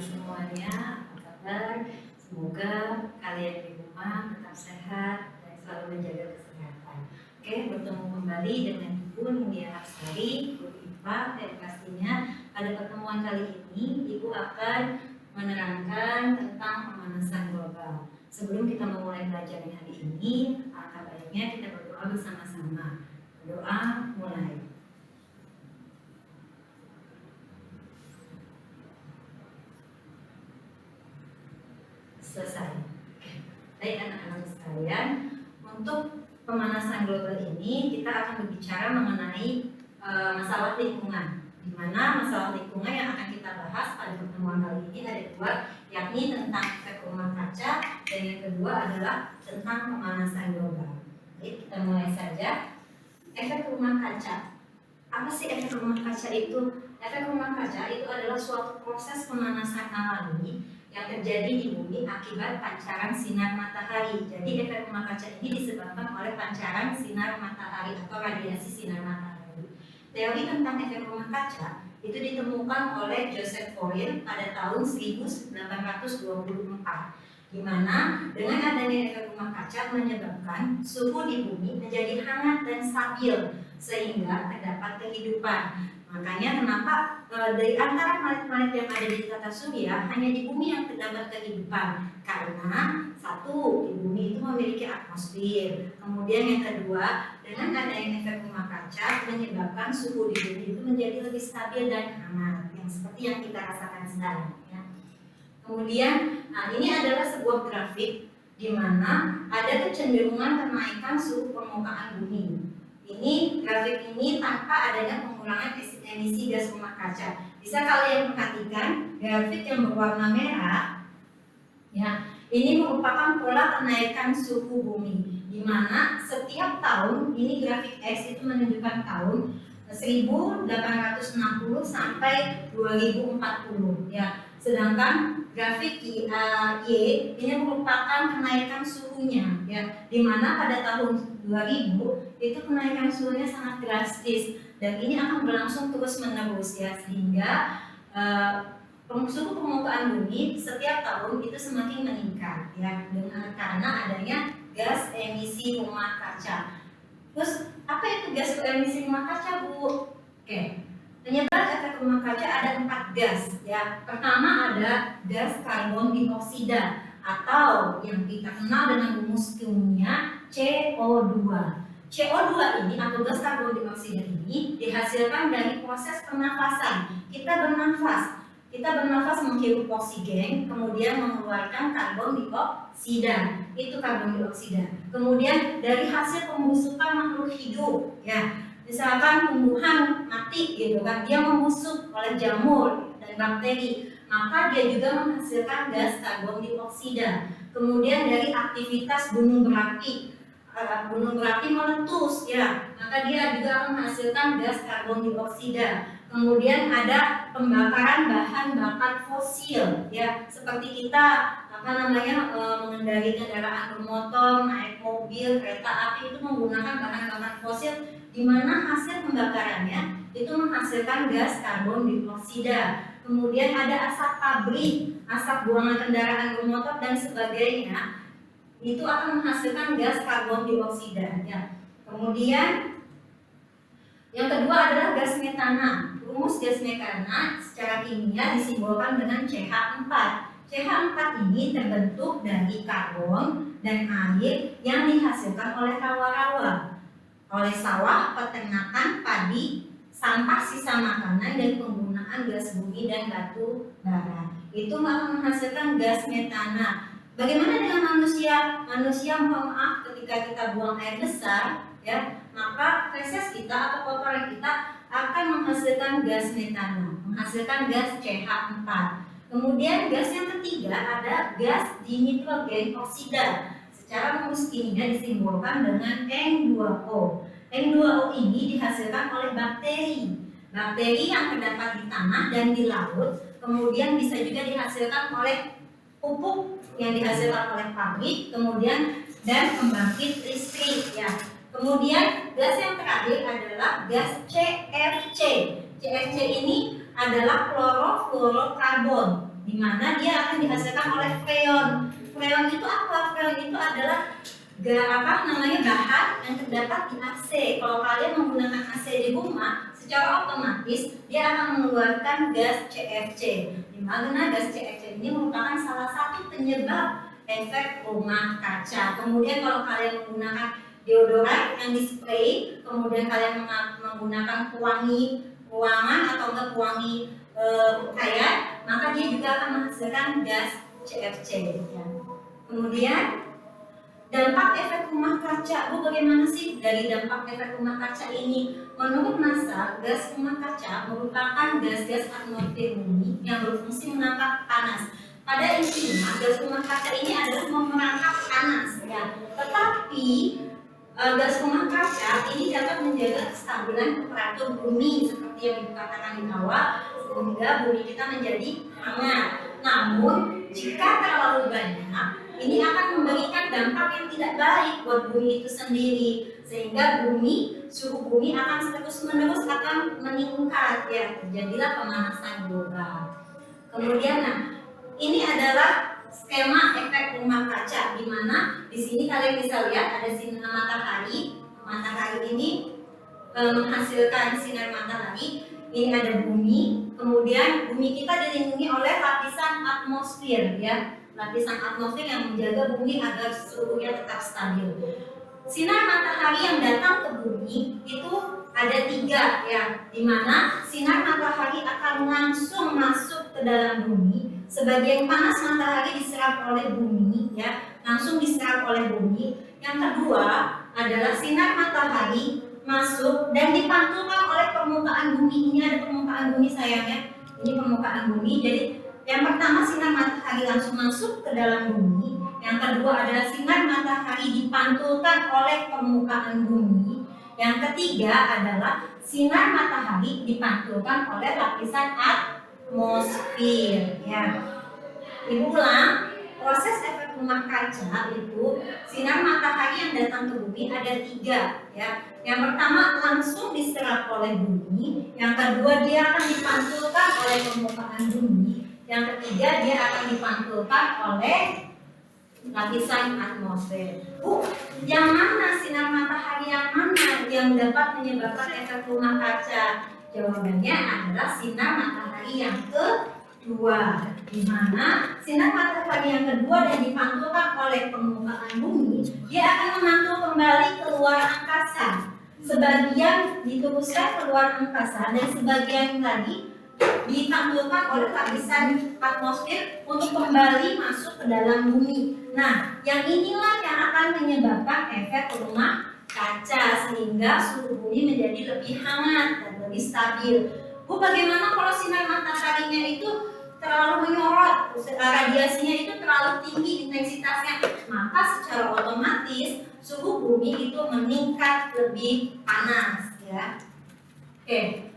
semuanya, apa kabar? Semoga kalian di rumah tetap sehat dan selalu menjaga kesehatan. Oke, bertemu kembali dengan Ibu Nindya Hapsari, Guru IPA, dan pastinya pada pertemuan kali ini Ibu akan menerangkan tentang pemanasan global. Sebelum kita memulai belajar hari ini, alangkah baiknya kita berdoa bersama-sama. Doa mulai. Selesai. Baik anak-anak sekalian, untuk pemanasan global ini kita akan berbicara mengenai masalah lingkungan. Di mana masalah lingkungan yang akan kita bahas pada pertemuan kali ini ada dua, yakni tentang efek rumah kaca dan yang kedua adalah tentang pemanasan global. Baik, kita mulai saja. Efek rumah kaca. Apa sih efek rumah kaca itu? Efek rumah kaca itu adalah suatu proses pemanasan alami yang terjadi di bumi akibat pancaran sinar matahari. Jadi efek rumah kaca ini disebabkan oleh pancaran sinar matahari atau radiasi sinar matahari. Teori tentang efek rumah kaca itu ditemukan oleh Joseph Fourier pada tahun 1824, di mana dengan adanya efek rumah kaca menyebabkan suhu di bumi menjadi hangat dan stabil sehingga terdapat kehidupan. Makanya kenapa dari antara planet-planet yang ada di tata surya hanya di bumi yang terdapat kehidupan, karena satu, di bumi itu memiliki atmosfer. Kemudian yang kedua, dengan adanya efek rumah kaca menyebabkan suhu di bumi itu menjadi lebih stabil dan hangat, yang seperti yang kita rasakan sekarang ya. Kemudian ini adalah sebuah grafik di mana ada kecenderungan kenaikan suhu permukaan bumi. Ini grafik ini tanpa adanya pengurangan emisi gas rumah kaca. Bisa kalian perhatikan grafik yang berwarna merah, ya, ini merupakan pola kenaikan suhu bumi, di mana setiap tahun, ini grafik X itu menunjukkan tahun 1860 sampai 2040, ya. Sedangkan grafik Y ini merupakan kenaikan suhunya, ya, di mana pada tahun 2000 itu kenaikan suhunya sangat drastis dan ini akan berlangsung terus menerus ya, sehingga suhu permukaan bumi setiap tahun itu semakin meningkat ya, dengan karena adanya gas emisi rumah kaca. Terus apa itu gas emisi rumah kaca, Bu? Oke. Penyebab efek rumah kaca ada 4 gas ya. Pertama ada gas karbon dioksida atau yang kita kenal dengan rumus kimia CO2. CO2 ini atau gas karbon dioksida ini dihasilkan dari proses pernafasan. Kita bernafas menghirup oksigen, kemudian mengeluarkan karbon dioksida. Itu karbon dioksida. Kemudian dari hasil pembusukan makhluk hidup ya. Misalkan tumbuhan mati gitu kan, dia membusuk oleh jamur dan bakteri, maka dia juga menghasilkan gas karbon dioksida. Kemudian dari aktivitas gunung berapi meletus ya, maka dia juga akan menghasilkan gas karbon dioksida. Kemudian ada pembakaran bahan bakar fosil ya, seperti kita mengendari kendaraan bermotor, naik mobil, kereta api itu menggunakan bahan bakar fosil, di mana hasil pembakarannya itu menghasilkan gas karbon dioksida. Kemudian ada asap pabrik, asap buangan kendaraan bermotor dan sebagainya, itu akan menghasilkan gas karbon dioksida ya. Kemudian yang kedua adalah gas metana. Rumus gas metana secara kimia disimbolkan dengan CH4. CH4 ini terbentuk dari karbon dan air yang dihasilkan oleh rawa-rawa, oleh sawah, peternakan, padi, sampah sisa makanan, dan penggunaan gas bumi dan batu bara. Itu akan menghasilkan gas metana. Bagaimana dengan manusia? Manusia, mohon maaf, ketika kita buang air besar, ya, maka feses kita atau kotoran kita akan menghasilkan gas metana, menghasilkan gas CH4. Kemudian gas yang ketiga ada gas dinitrogen oksida. Secara rumus kimia disimbolkan dengan N2O. N2O ini dihasilkan oleh bakteri. Bakteri yang terdapat di tanah dan di laut. Kemudian bisa juga dihasilkan oleh pupuk yang dihasilkan oleh pabrik, kemudian dan pembangkit listrik ya. Kemudian gas yang terakhir adalah gas CFC. CFC ini adalah klorofluorokarbon. di mana dia akan dihasilkan oleh freon. Freon itu apa? Freon itu adalah bahan yang terdapat di AC. Kalau kalian menggunakan AC di rumah, secara otomatis dia akan mengeluarkan gas CFC. Di mana gas CFC ini merupakan salah satu penyebab efek rumah kaca. Kemudian kalau kalian menggunakan deodoran yang dispray, kemudian kalian menggunakan pewangi ruangan atau enggak pewangi pakaian, maka dia juga akan menghasilkan gas CFC. Ya. Kemudian dampak efek rumah kaca, bagaimana sih dari dampak efek rumah kaca ini? Menurut NASA, gas rumah kaca merupakan gas-gas atmosfer bumi yang berfungsi menangkap panas. Pada intinya, gas rumah kaca ini adalah memerangkap panas, ya. Tetapi gas rumah kaca ini dapat menjaga kestabilan temperatur bumi seperti yang dikatakan di awal, sehingga bumi kita menjadi hangat. Namun, jika terlalu banyak, ini akan memberikan dampak yang tidak baik buat bumi itu sendiri, sehingga suhu bumi akan terus-menerus akan meningkat, ya, terjadilah pemanasan global. Kemudian, ini adalah skema efek rumah kaca, di mana di sini kalian bisa lihat ada sinar matahari. Matahari ini menghasilkan sinar matahari. Ini ada bumi, kemudian bumi kita dilindungi oleh lapisan atmosfer, ya. Lapisan atmosfer yang menjaga bumi agar suhunya tetap stabil. Sinar matahari yang datang ke bumi itu ada 3, ya, di mana sinar matahari akan langsung masuk ke dalam bumi. Sebagian panas matahari diserap oleh bumi, ya, langsung diserap oleh bumi. Yang kedua adalah sinar matahari masuk dan dipantulkan oleh permukaan bumi. Ini ada permukaan bumi sayangnya. Ini permukaan bumi. Jadi yang pertama sinar matahari langsung masuk ke dalam bumi. Yang kedua adalah sinar matahari dipantulkan oleh permukaan bumi. Yang ketiga adalah sinar matahari dipantulkan oleh lapisan atmosfer. Ya. Ibu ulang, proses efek rumah kaca itu sinar matahari yang datang ke bumi ada 3, ya. Yang pertama langsung diserap oleh bumi, yang kedua dia akan dipantulkan oleh permukaan bumi, yang ketiga dia akan dipantulkan oleh lapisan atmosfer. Yang mana sinar matahari yang mana yang dapat menyebabkan efek rumah kaca? Jawabannya adalah sinar matahari yang kedua, di mana sinar matahari yang kedua dan dipantulkan oleh permukaan bumi, dia akan memantul kembali ke luar angkasa. Sebagian diteruskan ke luar angkasa dan sebagian lagi dipantulkan oleh lapisan atmosfer untuk kembali masuk ke dalam bumi. Nah, yang inilah yang akan menyebabkan efek rumah kaca sehingga suhu bumi menjadi lebih hangat dan lebih stabil. Bu, bagaimana kalau sinar mataharinya itu terlalu menyorot, radiasinya itu terlalu tinggi intensitasnya, maka secara otomatis suhu bumi itu meningkat lebih panas, ya. Oke,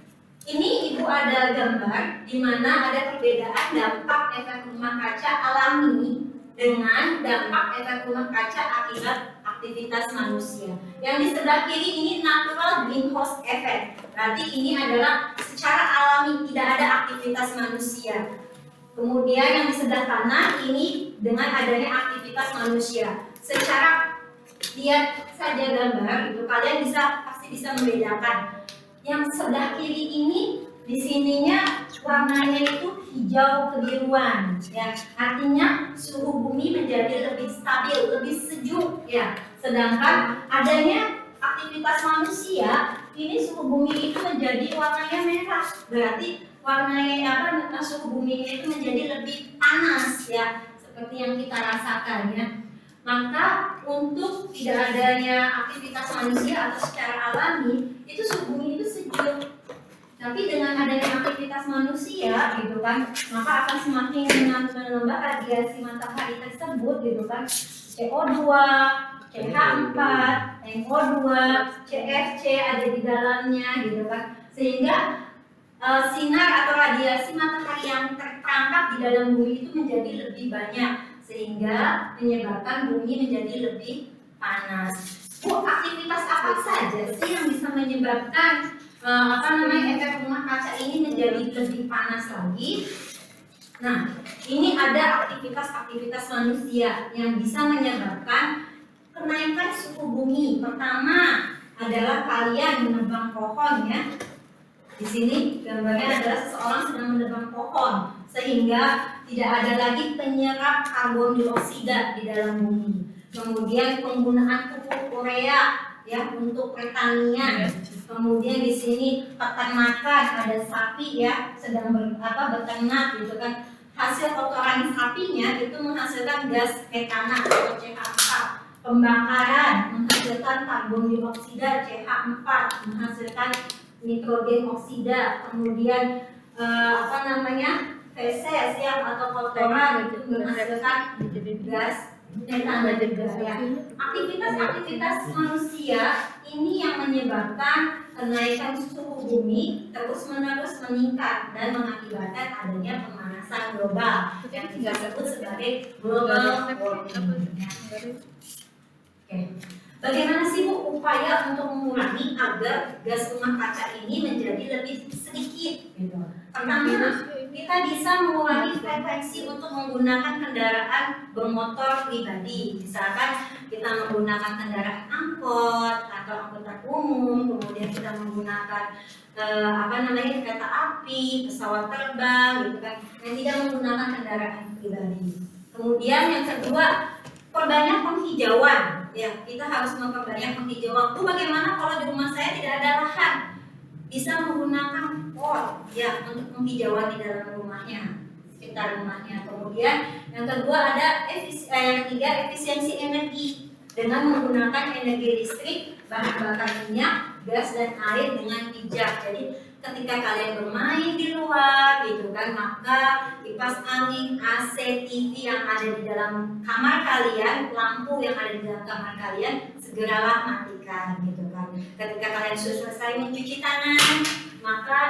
ini ibu ada gambar di mana ada perbedaan dampak efek rumah kaca alami dengan dampak efek rumah kaca akibat aktivitas manusia. Yang di sebelah kiri ini natural greenhouse effect, berarti ini adalah secara alami, tidak ada aktivitas manusia. Kemudian yang di sebelah kanan ini dengan adanya aktivitas manusia. Secara lihat saja gambar itu kalian pasti bisa membedakan. Yang sebelah kiri ini di sininya warnanya itu hijau kebiruan, ya. Artinya suhu bumi menjadi lebih stabil, lebih sejuk, ya. Sedangkan adanya aktivitas manusia, ini suhu bumi itu menjadi warnanya merah. Berarti warnanya suhu bumi itu menjadi lebih panas, ya, seperti yang kita rasakan, ya. Maka untuk tidak adanya aktivitas manusia atau secara alami itu suhu bumi itu sejuk. Tapi dengan adanya aktivitas manusia, gitu kan, maka akan semakin menambah radiasi matahari tersebut, gitu kan, CO2, CH4, NO2, CFC ada di dalamnya, gitu kan, sehingga sinar atau radiasi matahari yang terperangkap di dalam bumi itu menjadi lebih banyak, sehingga menyebabkan bumi menjadi lebih panas. Aktivitas apa saja sih yang bisa menyebabkan efek rumah kaca ini menjadi lebih panas lagi? Nah, ini ada aktivitas-aktivitas manusia yang bisa menyebabkan kenaikan suhu bumi. Pertama adalah kalian menebang pohon ya. Di sini gambarnya adalah seseorang sedang menebang pohon sehingga tidak ada lagi penyerap karbon dioksida di dalam bumi. Kemudian penggunaan pupuk urea ya untuk pertanian. Kemudian di sini peternakan, ada sapi ya sedang beternak gitu kan. Hasil kotoran sapinya itu menghasilkan gas metana atau CH4. Pembakaran menghasilkan karbon dioksida CH4, menghasilkan nitrogen oksida. Kemudian feses ya atau kotoran itu menghasilkan gas metana juga ya. Aktivitas manusia ini yang menyebabkan kenaikan suhu bumi terus-menerus meningkat dan mengakibatkan adanya pemanasan global yang kita sebut sebagai global warming. Oke. Bagaimana sih Bu upaya untuk mengurangi agar gas rumah kaca ini menjadi lebih sedikit gitu. Pertama, kita bisa mengurangi frekuensi untuk menggunakan kendaraan bermotor pribadi. Misalkan kita menggunakan kendaraan angkot atau angkutan umum, kemudian kita menggunakan kereta api, pesawat terbang gitu kan, yang tidak menggunakan kendaraan pribadi. Kemudian yang kedua, perbanyak penghijauan. Ya, kita harus memperbanyak penghijauan. Bagaimana kalau di rumah saya tidak ada lahan? Bisa menggunakan pot ya untuk penghijauan di dalam rumahnya, sekitar rumahnya. Kemudian yang kedua ada yang ketiga efisiensi energi dengan menggunakan energi listrik, bahan bakar minyak, gas dan air dengan bijak. Jadi ketika kalian bermain di luar gitu kan, maka kipas angin, AC, TV yang ada di dalam kamar kalian, lampu yang ada di dalam kamar kalian segeralah matikan gitu kan. Ketika kalian sudah selesai mencuci tangan, maka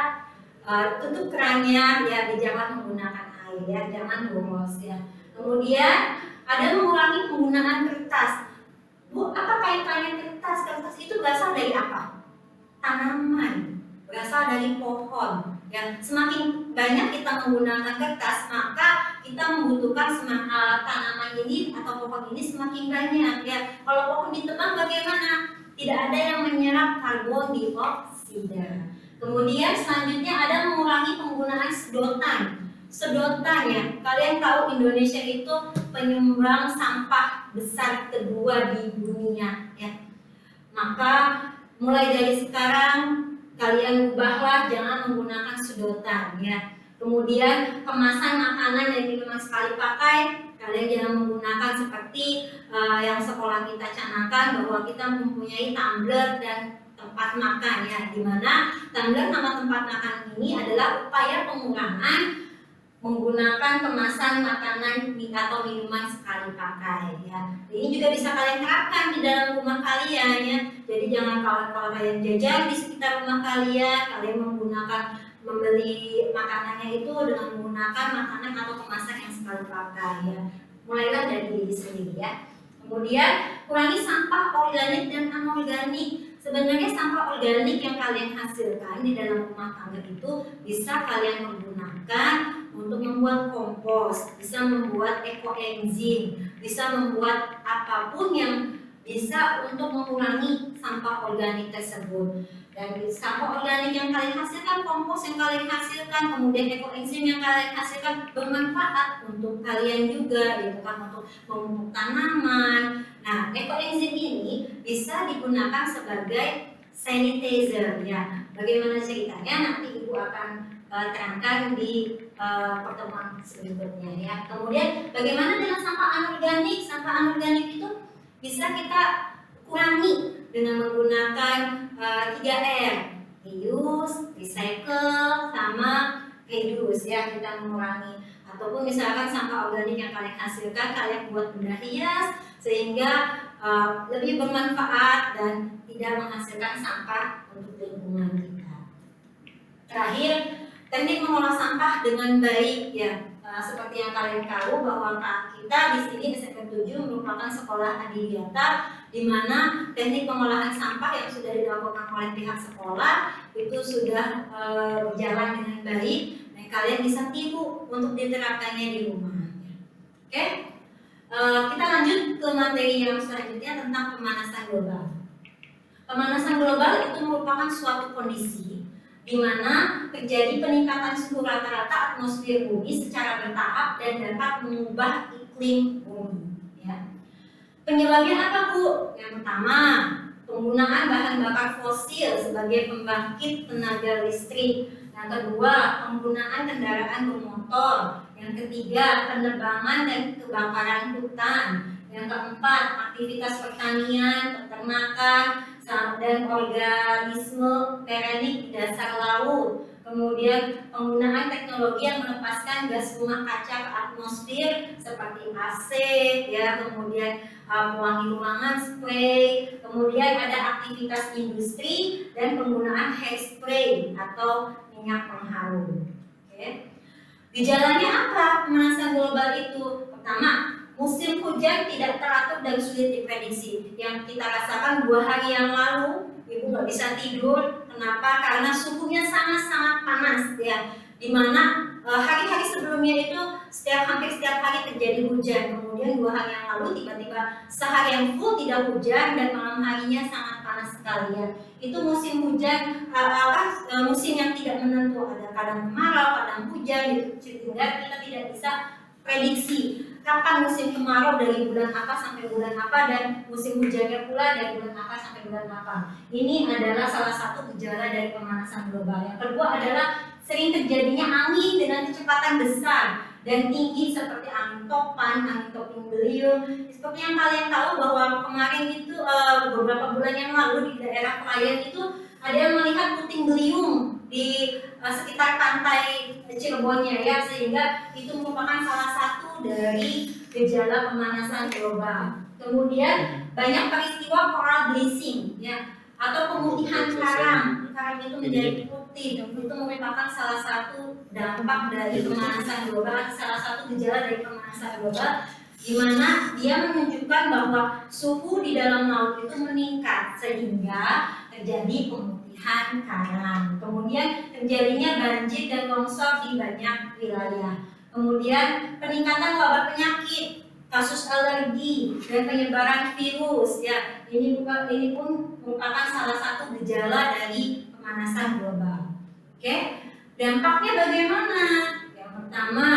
tutup kerannya ya, jangan menggunakan air ya, jangan boros ya. Kemudian ada mengurangi penggunaan kertas. Bu, apa kaitannya kertas? Kertas itu berasal dari apa? Tanaman, berasal dari pohon. Ya, semakin banyak kita menggunakan kertas, maka kita membutuhkan tanaman ini atau pohon ini semakin banyak. Ya, kalau pohon ditebang bagaimana? Tidak ada yang menyerap karbon dioksida. Kemudian selanjutnya ada mengurangi penggunaan sedotan. Sedotan ya, kalian tahu Indonesia itu penyumbang sampah besar kedua di dunia ya. Maka mulai dari sekarang kalian ubahlah, jangan menggunakan sedotan ya. Kemudian kemasan makanan yang memang sekali pakai, kalian jangan menggunakan seperti yang sekolah kita canangkan bahwa kita mempunyai tumbler dan tempat makan ya, dimana tumbler sama tempat makan ini adalah upaya pengurangan menggunakan kemasan makanan atau minuman sekali pakai ya. Ini juga bisa kalian terapkan di dalam rumah kalian ya. Jadi jangan kalau kalian jajan di sekitar rumah kalian membeli makanannya itu dengan menggunakan makanan atau kemasan yang sekali pakai ya. Mulailah dari diri sendiri ya. Kemudian kurangi sampah organik dan anorganik. Sebenarnya sampah organik yang kalian hasilkan di dalam rumah tangga itu bisa kalian menggunakan untuk membuat kompos, bisa membuat ekoenzim, bisa membuat apapun yang bisa untuk mengurangi sampah organik tersebut. Dan sampah organik yang kalian hasilkan, kompos yang kalian hasilkan, kemudian ekoenzim yang kalian hasilkan bermanfaat untuk kalian juga, gitu kan, untuk memupuk tanaman. Nah, ekoenzim ini bisa digunakan sebagai sanitizer ya. Bagaimana ceritanya nanti Ibu akan terangkan di pertemuan berikutnya ya. Kemudian bagaimana dengan sampah anorganik? Sampah anorganik itu bisa kita kurangi dengan menggunakan 3R, reuse, recycle, sama reduce ya, kita mengurangi. Ataupun misalkan sampah organik yang kalian hasilkan, kalian buat benda hias sehingga lebih bermanfaat dan tidak menghasilkan sampah untuk lingkungan kita. Terakhir, teknik mengolah sampah dengan baik ya. Seperti yang kalian tahu bahwa kita di sini SMP 7 merupakan sekolah adiwiyata, di mana teknik pengolahan sampah yang sudah dilakukan oleh pihak sekolah itu sudah berjalan dengan baik. Mereka kalian bisa tiru untuk diterapkannya di rumah. Oke, kita lanjut ke materi yang selanjutnya tentang pemanasan global. Pemanasan global itu merupakan suatu kondisi di mana terjadi peningkatan suhu rata-rata atmosfer bumi secara bertahap dan dapat mengubah iklim bumi. Ya. Penyebabnya apa, Bu? Yang pertama, penggunaan bahan bakar fosil sebagai pembangkit tenaga listrik. Yang kedua, penggunaan kendaraan bermotor. Yang ketiga, penebangan dan kebakaran hutan. Yang keempat, aktivitas pertanian, peternakan, dan organisme perenik di dasar laut. Kemudian penggunaan teknologi yang melepaskan gas rumah kaca ke atmosfer seperti AC, ya, kemudian pewangi ruangan, spray, kemudian ada aktivitas industri dan penggunaan hairspray atau minyak pengharum. Oke. Gejalanya apa pemanasan global itu? Pertama, musim hujan tidak teratur dan sulit diprediksi. Yang kita rasakan 2 hari yang lalu, Ibu nggak bisa tidur. Kenapa? Karena suhunya sangat-sangat panas, ya. Dimana hari-hari sebelumnya itu hampir setiap hari terjadi hujan. Kemudian 2 hari yang lalu tiba-tiba seharian full tidak hujan dan malam harinya sangat panas sekali, ya. Itu musim hujan, musim yang tidak menentu, ada kadang kemarau, kadang hujan, gitu. Sehingga kita tidak bisa prediksi kapan musim kemarau dari bulan apa sampai bulan apa dan musim hujannya pula dari bulan apa sampai bulan apa. Ini adalah salah satu gejala dari pemanasan global. Yang kedua adalah sering terjadinya angin dengan kecepatan besar dan tinggi seperti angin topan, angin topeng beliung. Seperti yang kalian tahu bahwa kemarin itu beberapa bulan yang lalu di daerah Krayan itu ada yang melihat puting beliung di sekitar pantai Cirebonnya, ya, sehingga itu merupakan salah satu dari gejala pemanasan global. Kemudian banyak peristiwa coral bleaching, ya, atau pemutihan karang itu menjadi putih. Itu merupakan salah satu dampak dari pemanasan global, salah satu gejala dari pemanasan global, di mana dia menunjukkan bahwa suhu di dalam laut itu meningkat sehingga terjadi pemutihan karang. Kemudian terjadinya banjir dan longsor di banyak wilayah. Kemudian peningkatan wabah penyakit, kasus alergi dan penyebaran virus, ya. Ini pun merupakan salah satu gejala dari pemanasan global. Oke, dampaknya bagaimana? Yang pertama,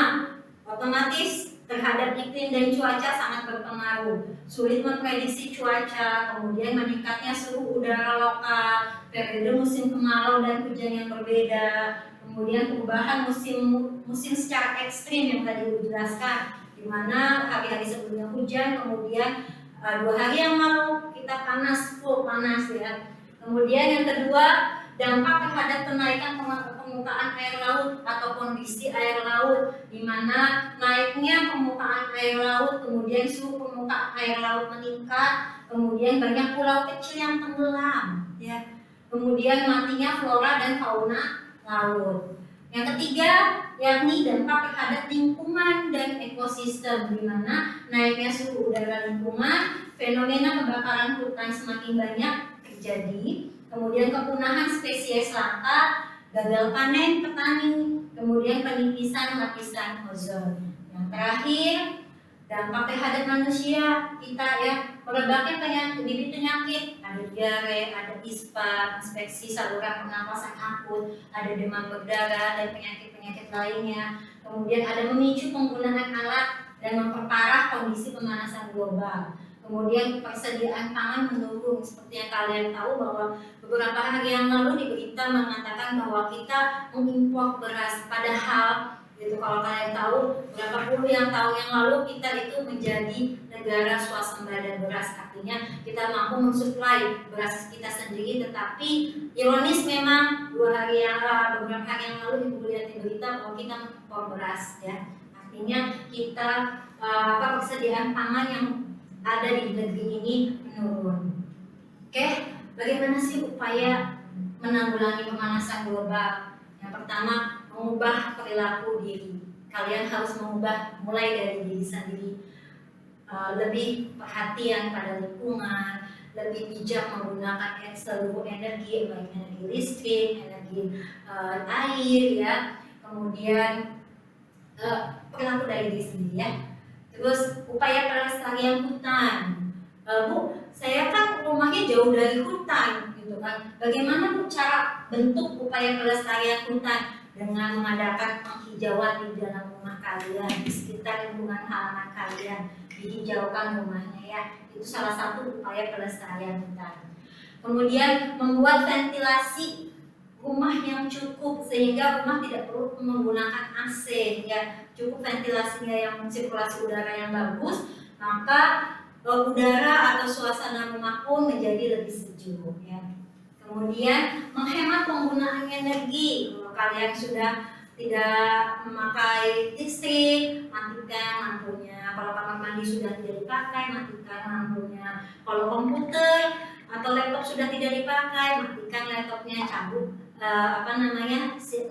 otomatis terhadap iklim dan cuaca sangat berpengaruh. Sulit memprediksi cuaca, kemudian meningkatnya suhu udara lokal, periode musim kemarau dan hujan yang berbeda, kemudian perubahan musim secara ekstrim yang tadi dijelaskan, di mana hari-hari sebelumnya hujan, kemudian 2 hari yang lalu kita full panas, ya. Kemudian yang kedua, dampak terhadap kenaikan permukaan air laut atau kondisi air laut, di mana naiknya permukaan air laut, kemudian suhu permukaan air laut meningkat, kemudian banyak pulau kecil yang tenggelam, ya. Kemudian matinya flora dan fauna laut. Yang ketiga, yakni dampak terhadap lingkungan dan ekosistem, di mana naiknya suhu udara lingkungan, fenomena kebakaran hutan semakin banyak terjadi, kemudian kepunahan spesies langka, gagal panen petani, kemudian penipisan lapisan ozon. Yang terakhir, dampak terhadap manusia kita, ya, merebaknya bibit penyakit, ada diare, ada ispa, infeksi saluran pernapasan akut, ada demam berdarah dan penyakit-penyakit lainnya. Kemudian ada memicu penggunaan alat dan memperparah kondisi pemanasan global. Kemudian persediaan pangan menurun, seperti yang kalian tahu bahwa beberapa hari yang lalu di berita mengatakan bahwa kita mengimpor beras, padahal gitu, kalau kalian tahu berapa puluh tahun yang lalu kita itu menjadi negara swasembada beras, artinya kita mampu mensuplai beras kita sendiri. Tetapi ironis memang beberapa hari yang lalu ibu lihat di berita bahwa kita mengimpor beras, ya. Artinya kita persediaan pangan yang ada di negeri ini menurun. Oke, bagaimana sih upaya menanggulangi pemanasan global? Yang pertama, mengubah perilaku diri. Kalian harus mengubah mulai dari diri sendiri. Lebih perhatian pada lingkungan, lebih bijak menggunakan seluruh energi, baik energi listrik, energi air, ya. kemudian perilaku dari diri sendiri ya. Terus upaya pelestarian hutan. Bu, saya kan rumahnya jauh dari hutan gitu kan. Bagaimana Bu cara bentuk upaya pelestarian hutan dengan mengadakan penghijauan di dalam rumah kalian, di sekitar lingkungan halaman kalian, dihijaukan rumahnya ya. Itu salah satu upaya pelestarian hutan. Kemudian membuat ventilasi rumah yang cukup sehingga rumah tidak perlu menggunakan AC ya, cukup ventilasinya yang sirkulasi udara yang bagus, maka udara atau suasana rumah pun menjadi lebih sejuk ya. Kemudian menghemat penggunaan energi. Kalau kalian sudah tidak memakai listrik, matikan lampunya. Kalau kamar mandi sudah tidak dipakai, matikan lampunya. Kalau komputer atau laptop sudah tidak dipakai, matikan laptopnya, cabut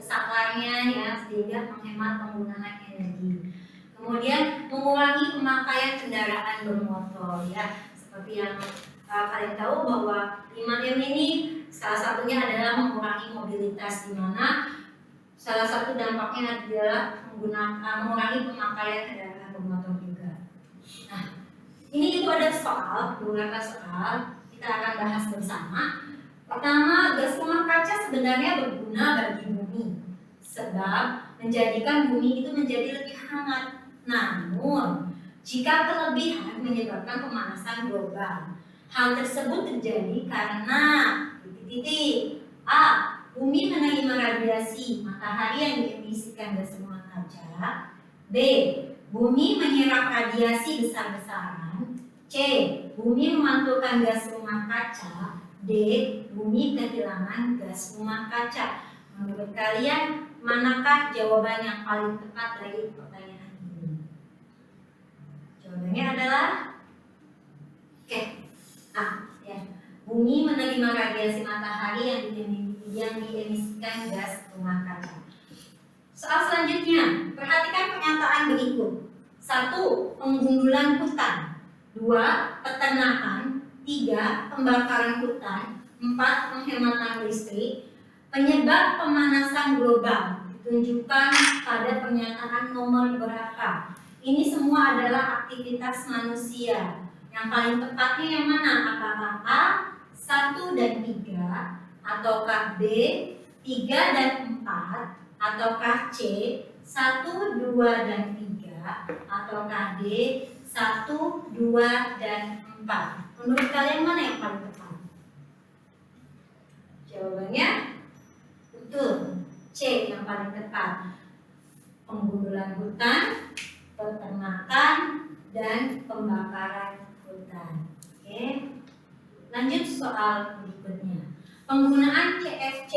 saklarnya ya, sehingga menghemat penggunaan energi. Kemudian mengurangi pemakaian kendaraan bermotor ya, seperti yang kalian tahu bahwa 5M ini salah satunya adalah mengurangi mobilitas, di mana salah satu dampaknya adalah mengurangi pemakaian kendaraan bermotor juga. Nah, ini itu ada beberapa soal kita akan bahas bersama. Pertama, gas rumah kaca sebenarnya berguna bagi bumi, sebab menjadikan bumi itu menjadi lebih hangat. Namun, jika kelebihan menyebabkan pemanasan global, hal tersebut terjadi karena A. Bumi menerima radiasi matahari yang diemisikan gas rumah kaca. B. Bumi menyerap radiasi besar-besaran. C. Bumi memantulkan gas rumah kaca. D. Bumi kehilangan gas rumah kaca. Menurut kalian, manakah jawaban yang paling tepat dari pertanyaan ini? Jawabannya adalah A. Ya. Bumi menerima radiasi matahari yang diemisikan gas rumah kaca. Soal selanjutnya, perhatikan pernyataan berikut. 1. Penggundulan hutan. 2. Peternakan. 3. Pembakaran hutan. 4. Penghematan listrik. Penyebab pemanasan global ditunjukkan pada pernyataan nomor berapa. Ini semua adalah aktivitas manusia. Yang paling tepatnya yang mana? Apakah A 1 dan 3, ataukah B 3 dan 4, ataukah C 1, 2 dan 3, ataukah D 1, 2 dan 4? Menurut kalian mana yang paling tepat? Jawabannya betul, C yang paling tepat. Penggundulan hutan, peternakan, dan pembakaran hutan. Oke. Lanjut soal berikutnya. Penggunaan CFC.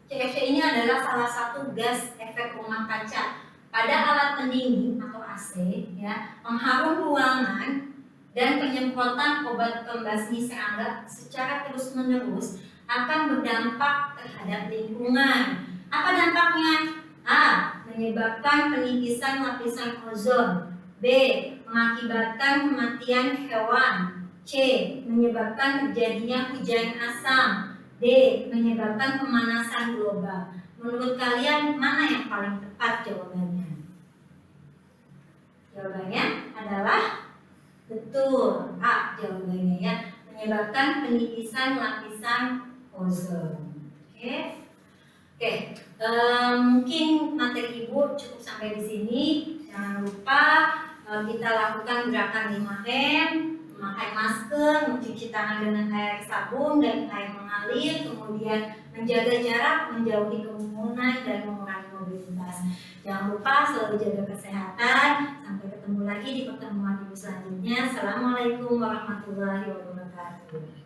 CFC ini adalah salah satu gas efek rumah kaca pada alat pendingin atau AC ya, pengharum ruangan, dan penyemprotan obat pembasmi serangga secara terus-menerus akan berdampak terhadap lingkungan. Apa dampaknya? A. Menyebabkan penipisan lapisan ozon. B. Mengakibatkan kematian hewan. C. Menyebabkan terjadinya hujan asam. D. Menyebabkan pemanasan global. Menurut kalian mana yang paling tepat jawabannya? Jawabannya adalah betul, A jawabannya ya, menyebabkan penipisan lapisan ozon. Oke. Mungkin materi Ibu cukup sampai di sini. Jangan lupa kita lakukan gerakan 5M, memakai masker, mencuci tangan dengan air sabun dan air mengalir, kemudian menjaga jarak, menjauhi kerumunan, dan mengurangi mobilitas. Jangan lupa selalu jaga kesehatan. Sampai ketemu lagi di pertemuan Ibu selanjutnya. Assalamualaikum warahmatullahi wabarakatuh.